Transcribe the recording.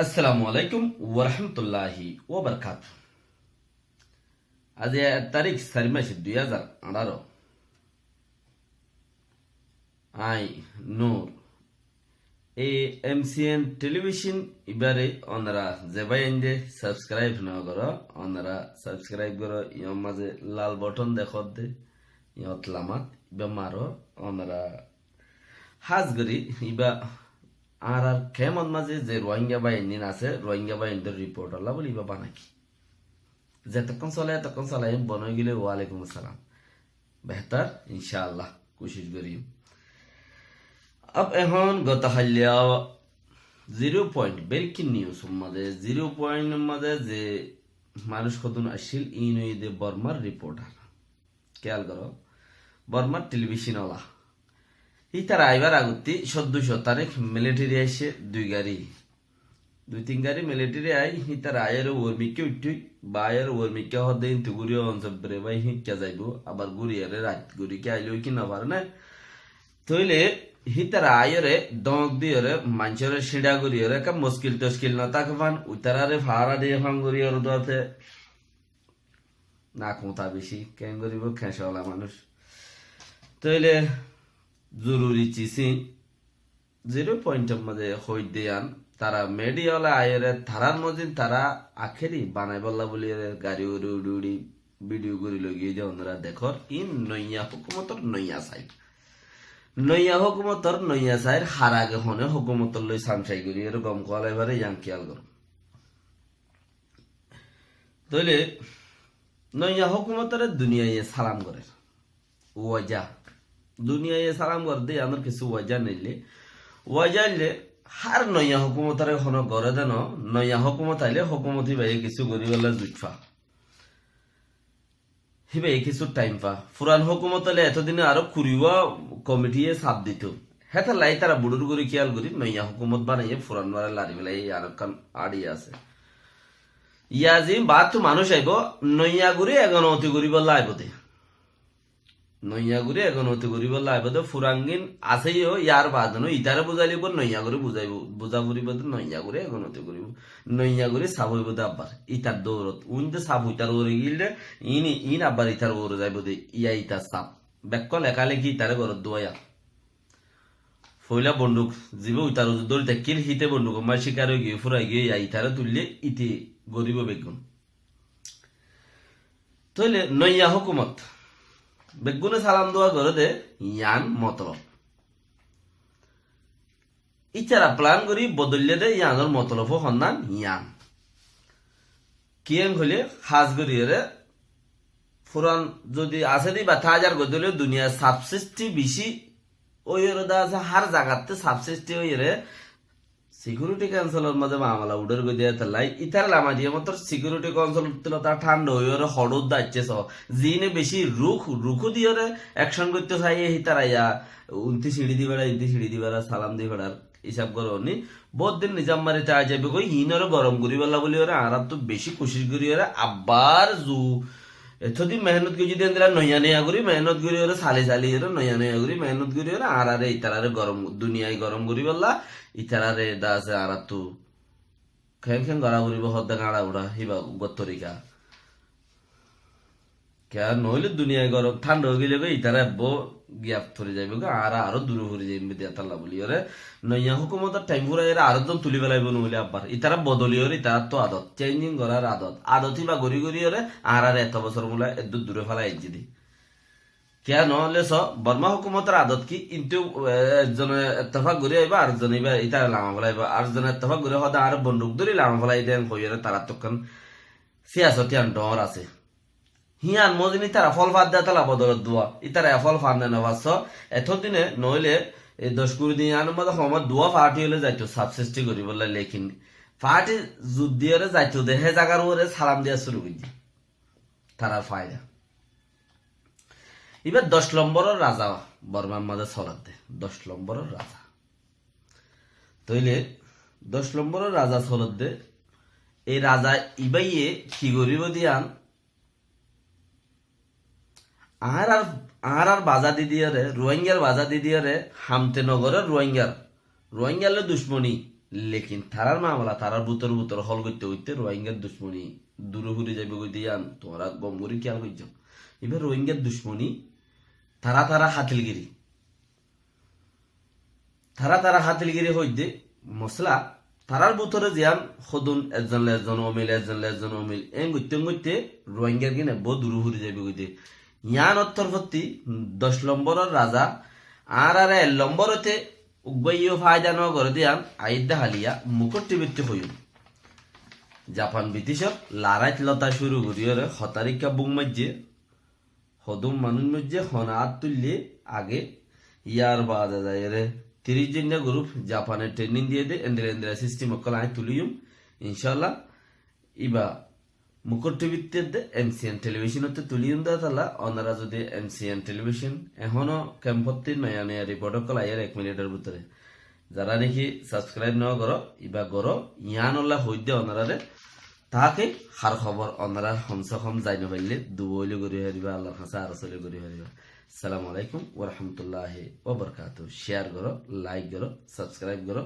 আসসালামু আলাইকুম ওরহমতুল্লাহি ওবরকাত। আজ তারিখ 4 মাস 2018। আই নূর এ এমসিএন টেলিভিশন এবারে ওনারা যে বাইন্দে সাবস্ক্রাইব না করো ওনারা সাবস্ক্রাইব করো। ইয়র মাঝে লাল বটন দেখো দে ইয়ত লামাত ইবা মারো ওনারা হাজ গরি ইবা আর কেমন মাঝে যে রোহিঙ্গা বাহিনী আছে রোহিঙ্গা বাহিনীর রিপোর্ট আল্লাহ বলি ইবা বানাকি যতক্ষণ চলে এতক্ষণ চালাই বনই গেলে ওয়ালাইকুম আসসালাম বেহতার ইনশাআল্লাহ কোশিশ করি। अब এখন গত হাল্লিয়া 0 পয়েন্ট ব্রেকিং নিউজ মাঝে 0 পয়েন্ট মাঝে যে মানুষ কতন আসছিল ইনইদে বর্মার রিপোর্টার খেয়াল করো বর্মার টেলিভিশন ওলা ইতার আইবার আগতি 14 তারিখ মিলিটারি আইসে দুই তিন গাড়ি মিলিটারি আই হিতার আয়ের ওর্মিকে উঠি বায়ের ওর্মিকে হদে ইন্তুগুরি অঞ্চল বেড়ে বাই হিঁকা যাইব আবার গুড়িয়ারে রাত গুড়িকে আইলেও কি না পারে না তইলে হিতার আয়রে দক দিয়রে মানুষের সিঁড়া গুড়িয়রে কা মুশকিল তস্কিল না তাকে ফান উতারারে ফাড়া দিয়ে ফান গুড়িয়র দতে না কোথা বেশি কেন করিব খেসাওয়ালা মানুষ তইলে জরুরি চিসি 0 পয়েন্টের মধ্যে হই দিয়ান তারা মেডিয়ালা আয়ের থারার মধ্যে তারা আখেরি বানাই বললা বলি গাড়ি উড়ি উড়ি উড়ি ভিডিও করে লগিয়ে যে ওনারা দেখো ইন নইয়া হুকুমতর নইয়া হুকুমতর নইয়া সাইর হারাগে হনে হুকুমতর লই সামসাই করি এরকম কল এবারে ইয়াং খেয়াল করো তইলে নইয়া হুকুমতর দুনিয়ায় সালাম করে ওয়াজা দুনিয়ায় সালাম কর দে আমার কিছু ওয়াজা নিলে ওয়াজাইলে হার নইয়া হুকুমতারে হন গড়ে দেন নইয়া হুকুমত আইলে হুকুমত হিবাই কিছু গরিবেলা জুটফা হিবাই কিছু টাইম পা ফুরান হুকুমত আইলে এতদিনে আরো কুড়িওয়া কমিটিয়ে চাপ দিত হেতা লাই তারা বুড়ুর গড়ি খেয়াল করি নইয়া হুকুমত বানাইয়ে ফুরান মারা লারি বেলাই আর কান আড়ি আছে ইয়াজি বাদ তো মানুষ আইব নইয়া গুড়ি এগন অতি গরিবেলা আইব দে নইয়াগুড়ি এখন হতে করি বললা এবার ফুরাঙ্গিন আছেইও ইয়ার বাদনো ইতারে বুঝাইলিব নইয়াগুড়ি বুঝাইব বুঝা ফুরিব নইয়াগুড়ি এখন হতে করিব নইয়াগুড়ি সাব হইব দে আব্বার ইতার দৌড়ত উইনতে সাব ইতার ওরে গিললে ইন আব্বার ইতার ওরে যাইব দে ইয়া ইতার সাপ বেক্ক লেখালেখি ইতারে ঘরত দোয়া ফইলা বন্দুক জীব ইতার দৌড়ি থাকিল হিতে বন্দুক মার শিকার হয়ে গিয়ে ফুরাই গিয়ে ইয়া ইতারে তুললে ইতি গরিব বেগুন তইলে নইয়া হুকুমত বেগুনে সালাম দোয়া করে দে ইয়ান মতলব ইচ্ছারা প্ল্যান করি বদলিয়ে দে ইয়ানোর মতলব সন্ধান ইয়ান কিয়াং হলে হাজ করিয়ে ফুরান যদি আছে দি বা হাজার গদলে দুনিয়া সাবসিস্টি বেশি ওই দা আছে হার জায়গাতে সাবসিস্টি ওই সিকিউরিটি কাউন্সিলর মাঝে মামলা উডের গই দিয়ে তালাই ইতার লামা দিয়ে মাত্র সিকিউরিটি কাউন্সিল তুলো তার ঠান্ডা হই ওরে হড়ুদ দাচ্ছে সব জিনে বেশি রুখু দিয়ে অ্যাকশন করতে চাই হিতার আইয়া উনতি সিঁড়ি দিবেড়া ইন্তি সিঁড়ি দিবেড়া সালাম দিবেড়ার হিসাব করো নি বহুত দিন নিজাম মারিতে আই যাবে কই হিনরে গরম করি বেলা বলি ওরে আর তো বেশি কোশিশ করি ওরে আবার জু এতদিন মেহনত করি যদি দিলা নইয়া নইয়া করি মেহনত করি ওরে সালি সালি ওরে নইয়া নইয়া করি মেহনত করি ওরে আর আরে ইতারারে গরম দুনিয়ায় গরম করি বললা ইতারারে দা আছে আর তো খেন খেন গড়া করিব হদ্দা গাড়া উড়া হিবা গত্তরিকা কে নইলে দুনিয়ায় গরম ঠান্ডা হয়ে গেলে ইতারা বো গিয়াপ ধরে যাইবে আর আরো দূরে ঘুরে যাইবে দিয়া তাল্লা বলি ওরে নইয়া হুকুমতের টাইম ফুরাই এরা আরো জন তুলি বেলাইব নইলে আব্বার ইতারা বদলি ওরে ইতারা তো আদত চেঞ্জিং করার আদত বা গড়ি গড়ি ওরে আর এত বছর বলে এদূর দূরে ফেলাই এজি দি কে নহলে স বর্মা হুকুমতের আদত কি কিন্তু একজনে এতফাক ঘুরে আইবা আর জন ইতারা লামা ফেলাইব আর জন এতফাক ঘুরে হদা আর বন্দুক ধরি লামা ফেলাই দেন কইরে তারা তখন সিয়াসতিয়ান ডর আছে হিয়ান মদিনী তারা ফল ফাঁদ দেয় তালা বদলত দোয়া ইতারা ফল ফাঁদ দেয় নবাস এতদিনে নইলে এই 10-20 দিন আনুর মধ্যে সময় দোয়া পার্টি হলে যাইতো সাবসিস্টি করি বললে লেখিন পার্টি যুদ্ধ দিয়ে যাইতো দেহে জাগার ওরে সালাম দিয়া শুরু করি তারার ফায়দা এবার 10 নম্বরের রাজা বর্মার মাঝে চলার দে 10 নম্বরের রাজা তইলে 10 নম্বরের রাজা চলার দে এই রাজা ইবাইয়ে কি করিব দিয়ান আর বাজা দিদিয়ারে রোহিঙ্গার বাজা দিদিয়ারে হামতে নগরের রোহিঙ্গার দুশ্মনী লেকিন তারার মামলা তারার বুতর হল করতে হইতে রোহিঙ্গার দুশ্মনী দূরে ঘুরে যাবে কই দিয়ান তোমরা গম করি খেয়াল করছ এবার রোহিঙ্গার দুশ্মনী তারা হাতিলগিরি হইতে মশলা তারার বুতরে জিয়ান সদুন এজন অমিল এন গইতে রোহিঙ্গার কিনে বহু দূরে ঘুরে যাবে কইতে ইয়ান অর্থর প্রতি 10 নম্বরের রাজা আর 1 নম্বরতে উগ্বাইও ফায়দা ন করে দিয়ান আইদা হালিয়া মুকুট টিবিতে হইম জাপান ব্রিটিশর লারাইত লতা শুরু করিয়রে হতারিকা বুং মাঝে হদম মানুষ মধ্যে হনাত তুললে আগে ইয়ার বাজা যায় রে 30 জনের গ্রুপ জাপানের ট্রেনিং দিয়ে দে এন্দ্রা সিস্টেম অকল আই তুলিয়ম ইনশাআল্লাহ ইবা মুকুট টিভিতে দে এমসিএন টেলিভিশনতে তুলিয়ম দা তালা ওনারা যদি এমসিএন টেলিভিশন এখনো ক্যাম্পতে নয়া রিপোর্ট অকল আয়ার 1 মিনিটের ভিতরে যারা নাকি সাবস্ক্রাইব না করো ইবা করো ইয়ানল্লাহ হইদে ওনারারে তাকে হার খবর ওনারা কমসে কম যাইনো পারলে দুবইলে করি হারিবা আল্লাহর কাছে আরসলে করি হারিবা আসসালামু আলাইকুম ওয়া রাহমাতুল্লাহি ওয়া বারাকাতুহু শেয়ার করো লাইক করো সাবস্ক্রাইব করো